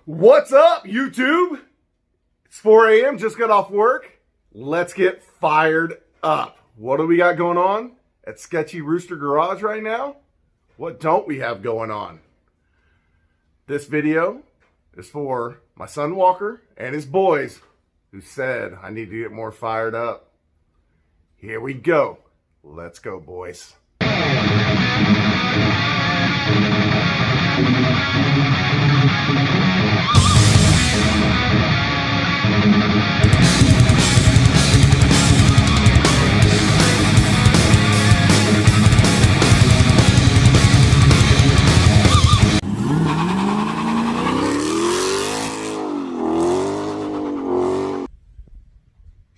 What's up, YouTube? It's 4 a.m., just got off work. Let's get fired up. What do we got going on at Sketchy Rooster Garage right now? What don't we have going on? This video is for my son Walker and his boys who said I need to get more fired up. Here we go. Let's go, boys.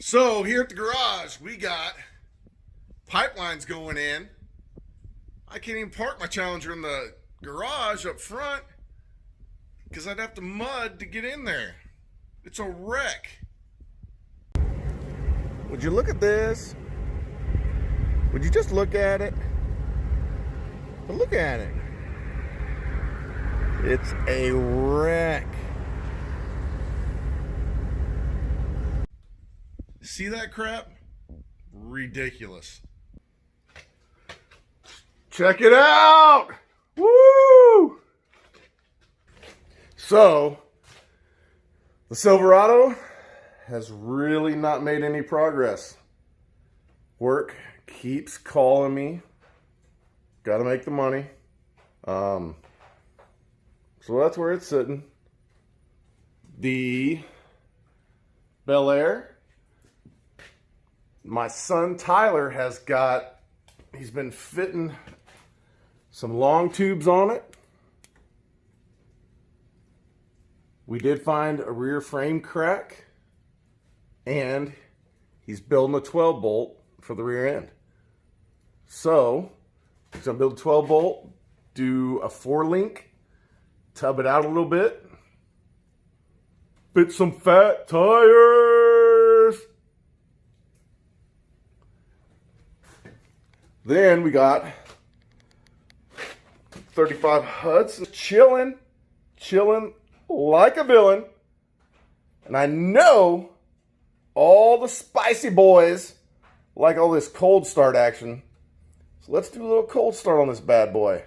So here at the garage, we got pipelines going in. I can't even park my Challenger in the garage up front because I'd have to mud to get in there. It's a wreck. Would you look at this? Would you just look at it? But look at it. It's a wreck. See that crap? Ridiculous. Check it out! Woo! So, the Silverado has really not made any progress. Work keeps calling me. Gotta make the money. So that's where it's sitting. The Bel Air. My son Tyler he's been fitting some long tubes on it. We did find a rear frame crack, and he's building a 12 bolt for the rear end. So, he's gonna build a 12 bolt, do a 4-link, tub it out a little bit, fit some fat tires. Then we got 35 Hudson chilling like a villain. And I know all the spicy boys like all this cold start action. So let's do a little cold start on this bad boy.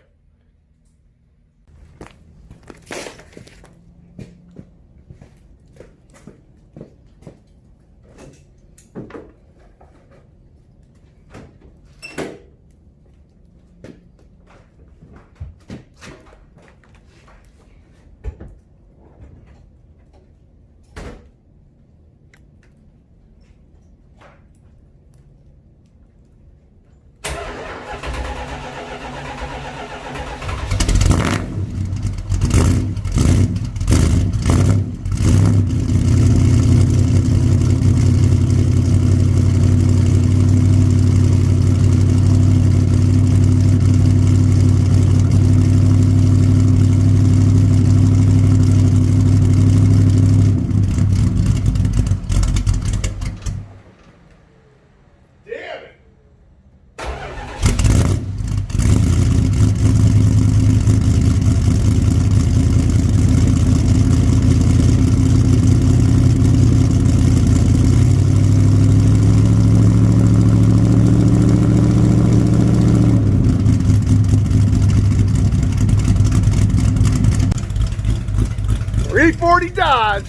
E40 Dodge,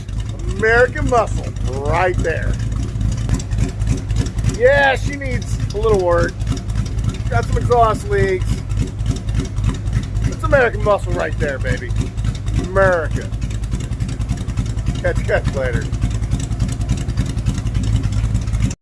American muscle, right there. Yeah, she needs a little work. Got some exhaust leaks. It's American muscle right there, baby. America. Catch you guys later.